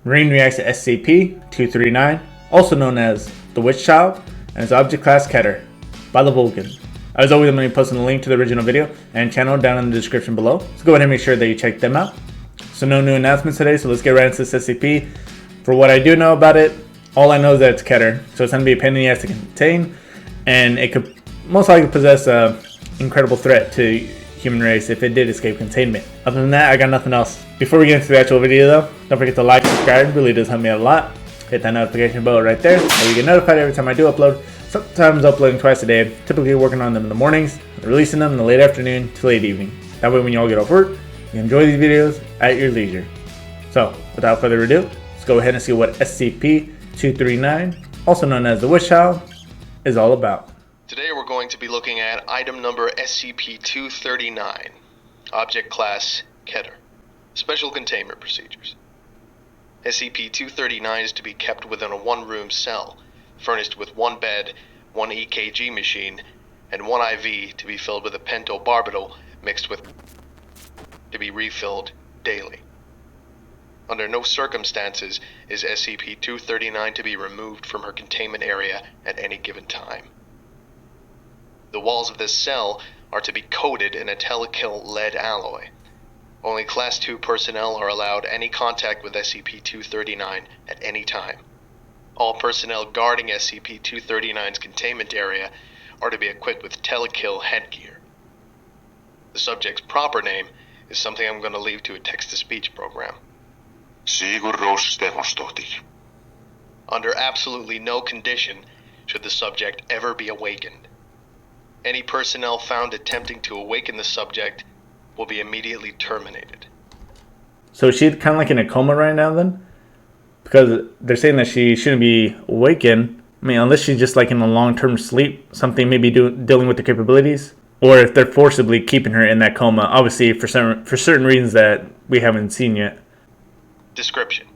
Marine reacts to SCP-239, also known as the Witch Child, and its object class Keter, by TheVolgun. As always, I'm going to be posting a link to the original video and channel down in the description below, so go ahead and make sure that you check them out. So no new announcements today, so let's get right into this SCP. For what I do know about it, all I know is that it's Keter, so it's going to be a pain in the ass to contain, and it could most likely possess an incredible threat to human race if it did escape containment. Other than that, I got nothing else. Before we get into the actual video though, don't forget to like, subscribe, it really does help me out a lot. Hit that notification bell right there so you get notified every time I do upload. Sometimes uploading twice a day, typically working on them in the mornings, releasing them in the late afternoon to late evening. That way when you all get off work, you can enjoy these videos at your leisure. So without further ado, let's go ahead and see what SCP-239, also known as the Witch Child, is all about. Today we're going to be looking at item number SCP-239, object class Keter. Special containment procedures. SCP-239 is to be kept within a one-room cell, furnished with one bed, one EKG machine, and one IV to be filled with a pentobarbital mixed with to be refilled daily. Under no circumstances is SCP-239 to be removed from her containment area at any given time. The walls of this cell are to be coated in a telekill lead alloy. Only Class 2 personnel are allowed any contact with SCP-239 at any time. All personnel guarding SCP-239's containment area are to be equipped with telekill headgear. The subject's proper name is something I'm going to leave to a text-to-speech program. Under absolutely no condition should the subject ever be awakened. Any personnel found attempting to awaken the subject will be immediately terminated. So is she kind of like in a coma right now then? Because they're saying that she shouldn't be awakened. I mean, unless she's just like in a long-term sleep, something maybe dealing with the capabilities. Or if they're forcibly keeping her in that coma, obviously for certain reasons that we haven't seen yet. Description.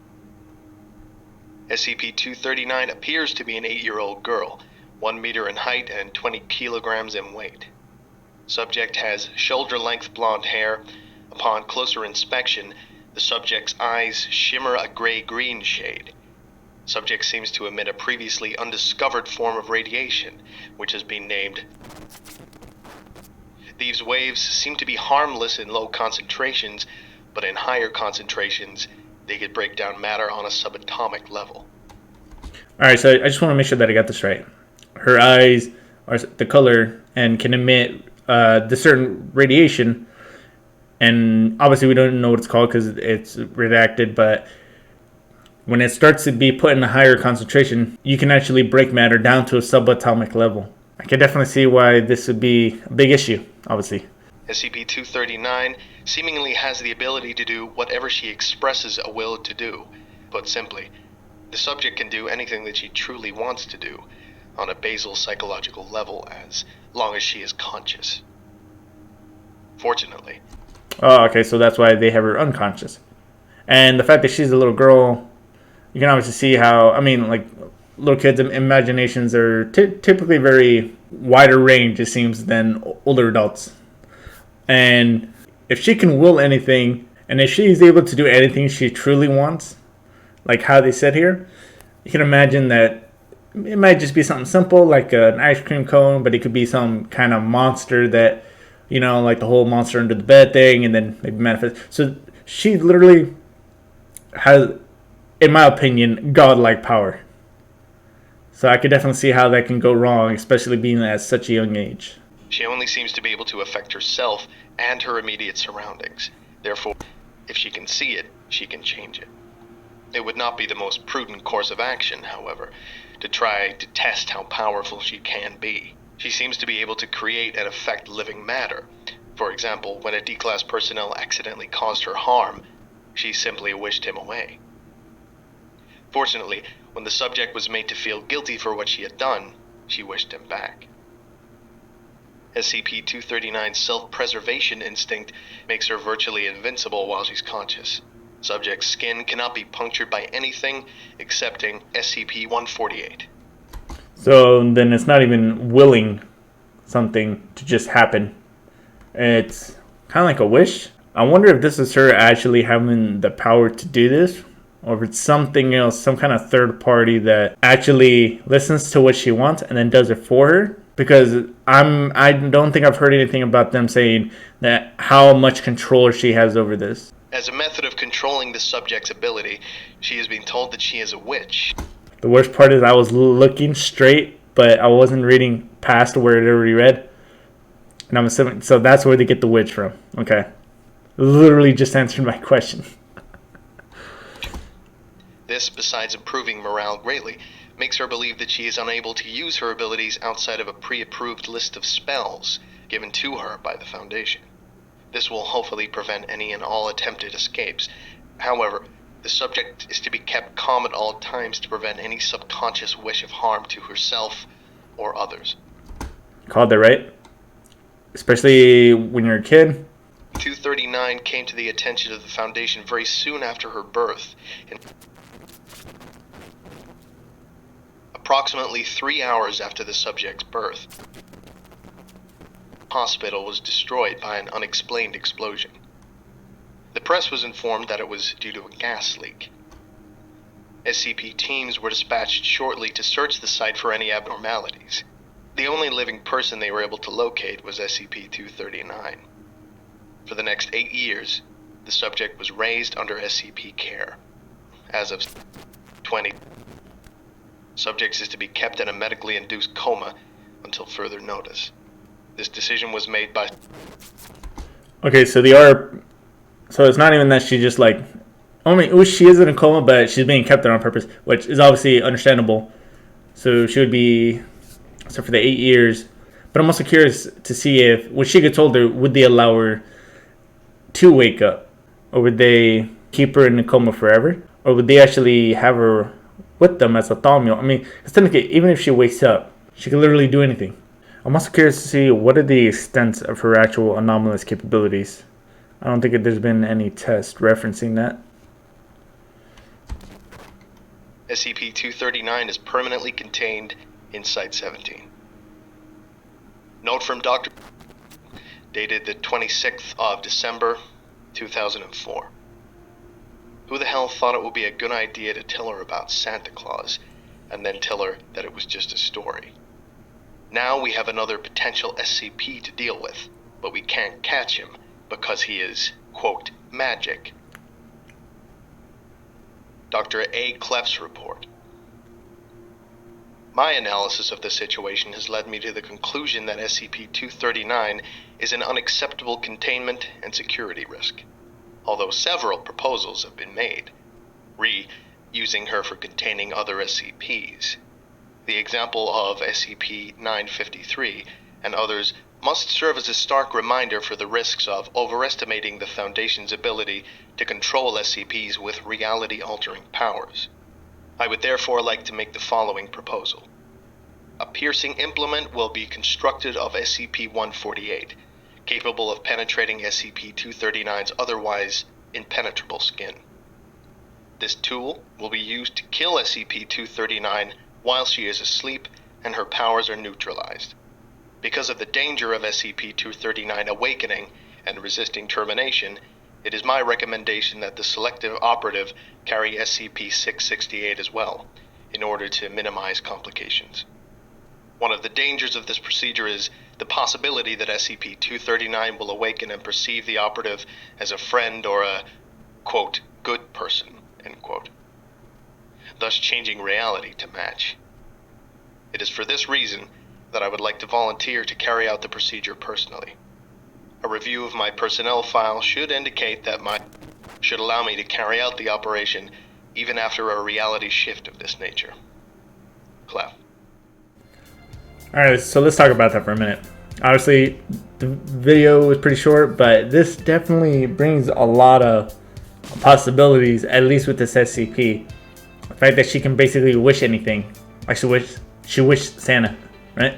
SCP-239 appears to be an 8-year-old girl, 1 meter in height and 20 kilograms in weight. Subject has shoulder-length blonde hair. Upon closer inspection, the subject's eyes shimmer a gray-green shade. Subject seems to emit a previously undiscovered form of radiation, which has been named. These waves seem to be harmless in low concentrations, but in higher concentrations, they could break down matter on a subatomic level. Alright, so I just want to make sure that I got this right. Her eyes are the color and can emit the certain radiation, and obviously we don't know what it's called because it's redacted, but when it starts to be put in a higher concentration, you can actually break matter down to a subatomic level. I can definitely see why this would be a big issue, obviously. SCP-239 seemingly has the ability to do whatever she expresses a will to do. Put simply, the subject can do anything that she truly wants to do on a basal psychological level as long as she is conscious. Fortunately. Oh, okay, so that's why they have her unconscious. And the fact that she's a little girl, you can obviously see how, I mean, like, little kids' imaginations are typically very wider range, it seems, than older adults. And if she can will anything, and if she's able to do anything she truly wants, like how they said here, you can imagine that it might just be something simple, like an ice cream cone, but it could be some kind of monster that, you know, like the whole monster under the bed thing, and then maybe manifest. So she literally has, in my opinion, godlike power. So I could definitely see how that can go wrong, especially being at such a young age. She only seems to be able to affect herself and her immediate surroundings. Therefore, if she can see it, she can change it. It would not be the most prudent course of action, however, to try to test how powerful she can be. She seems to be able to create and affect living matter. For example, when a D-Class personnel accidentally caused her harm, she simply wished him away. Fortunately, when the subject was made to feel guilty for what she had done, she wished him back. SCP-239's self-preservation instinct makes her virtually invincible while she's conscious. Subject's skin cannot be punctured by anything excepting SCP-148. So then it's not even willing something to just happen. It's kind of like a wish. I wonder if this is her actually having the power to do this, or if it's something else, some kind of third party that actually listens to what she wants and then does it for her. Because I don't think I've heard anything about them saying that how much control she has over this. As a method of controlling the subject's ability, she is being told that she is a witch. The worst part is I was looking straight, but I wasn't reading past where it already read. And I'm assuming, so that's where they get the witch from. Okay. Literally just answered my question. This, besides improving morale greatly, makes her believe that she is unable to use her abilities outside of a pre-approved list of spells given to her by the Foundation. This will hopefully prevent any and all attempted escapes. However, the subject is to be kept calm at all times to prevent any subconscious wish of harm to herself or others. Called it right? Especially when you're a kid. 239 came to the attention of the Foundation very soon after her birth. Approximately 3 hours after the subject's birth, the hospital was destroyed by an unexplained explosion. The press was informed that it was due to a gas leak. SCP teams were dispatched shortly to search the site for any abnormalities. The only living person they were able to locate was SCP-239. For the next 8 years, the subject was raised under SCP care. As of 20, subject is to be kept in a medically induced coma until further notice. This decision was made by... Okay, so so it's not even that she just like... I mean, she is in a coma, but she's being kept there on purpose, which is obviously understandable. So she would be... So for the 8 years... But I'm also curious to see if, when she gets older, would they allow her to wake up? Or would they keep her in a coma forever? Or would they actually have her with them as a thaumiel? I mean, it's technically, even if she wakes up, she can literally do anything. I'm also curious to see what are the extents of her actual anomalous capabilities. I don't think there's been any test referencing that. SCP-239 is permanently contained in Site-17. Note from Dr. dated the 26th of December, 2004. Who the hell thought it would be a good idea to tell her about Santa Claus, and then tell her that it was just a story? Now we have another potential SCP to deal with, but we can't catch him because he is, quote, magic. Dr. A. Clef's report. My analysis of the situation has led me to the conclusion that SCP-239 is an unacceptable containment and security risk, although several proposals have been made, using her for containing other SCPs. The example of SCP-953 and others must serve as a stark reminder for the risks of overestimating the Foundation's ability to control SCPs with reality-altering powers. I would therefore like to make the following proposal. A piercing implement will be constructed of SCP-148, capable of penetrating SCP-239's otherwise impenetrable skin. This tool will be used to kill SCP-239 while she is asleep and her powers are neutralized. Because of the danger of SCP-239 awakening and resisting termination, it is my recommendation that the selective operative carry SCP-668 as well, in order to minimize complications. One of the dangers of this procedure is the possibility that SCP-239 will awaken and perceive the operative as a friend or a, quote, good person, end quote, thus changing reality to match. It is for this reason that I would like to volunteer to carry out the procedure personally. A review of my personnel file should indicate that should allow me to carry out the operation even after a reality shift of this nature. Clef. Alright, so let's talk about that for a minute. Obviously, the video was pretty short, but this definitely brings a lot of possibilities, at least with this SCP. The fact that she can basically wish anything. Like she wished Santa, right?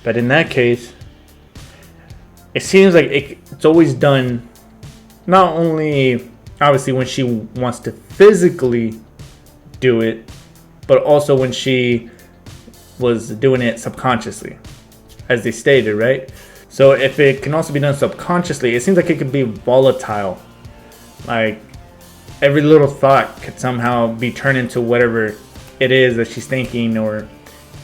But in that case, it seems like it's always done, not only obviously when she wants to physically do it, but also when she was doing it subconsciously, as they stated, right? So if it can also be done subconsciously, it seems like it could be volatile. Like, every little thought could somehow be turned into whatever it is that she's thinking, or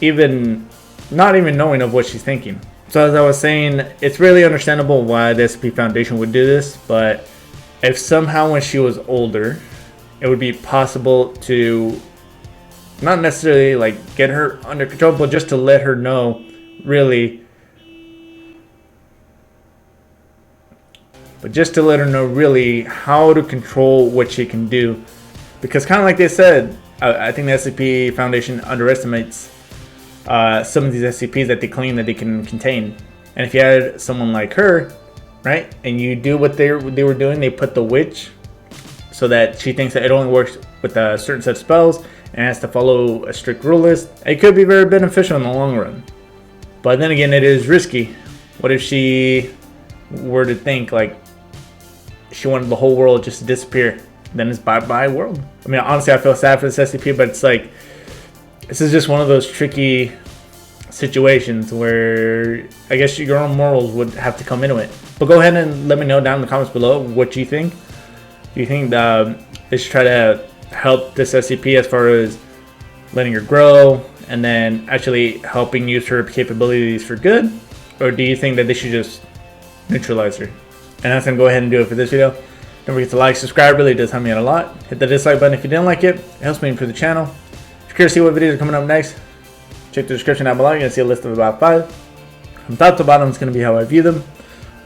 even not even knowing of what she's thinking. So as I was saying, it's really understandable why the SCP Foundation would do this, but if somehow when she was older, it would be possible to not necessarily like get her under control, but just to let her know really, how to control what she can do. Because kind of like they said, I think the SCP Foundation underestimates some of these SCPs that they claim that they can contain. And if you had someone like her, right, and you do what they were doing, they put the witch so that she thinks that it only works with a certain set of spells and has to follow a strict rule list, it could be very beneficial in the long run. But then again, it is risky. What if she were to think like she wanted the whole world just to disappear? Then it's bye-bye world. I mean, honestly, I feel sad for this SCP, but it's like, this is just one of those tricky situations where I guess your own morals would have to come into it. But go ahead and let me know down in the comments below what you think. Do you think they should try to help this SCP as far as letting her grow and then actually helping use her capabilities for good? Or do you think that they should just neutralize her? And that's going to go ahead and do it for this video. Don't forget to like, subscribe, really does help me out a lot. Hit the dislike button if you didn't like it. It helps me improve the channel. If you're curious to see what videos are coming up next, check the description down below. You're going to see a list of about 5. From top to bottom, it's going to be how I view them.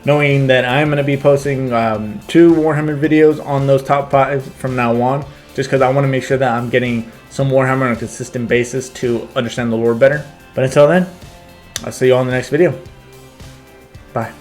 Knowing that I'm going to be posting 2 Warhammer videos on those top 5 from now on. Just because I want to make sure that I'm getting some Warhammer on a consistent basis to understand the lore better. But until then, I'll see you all in the next video. Bye.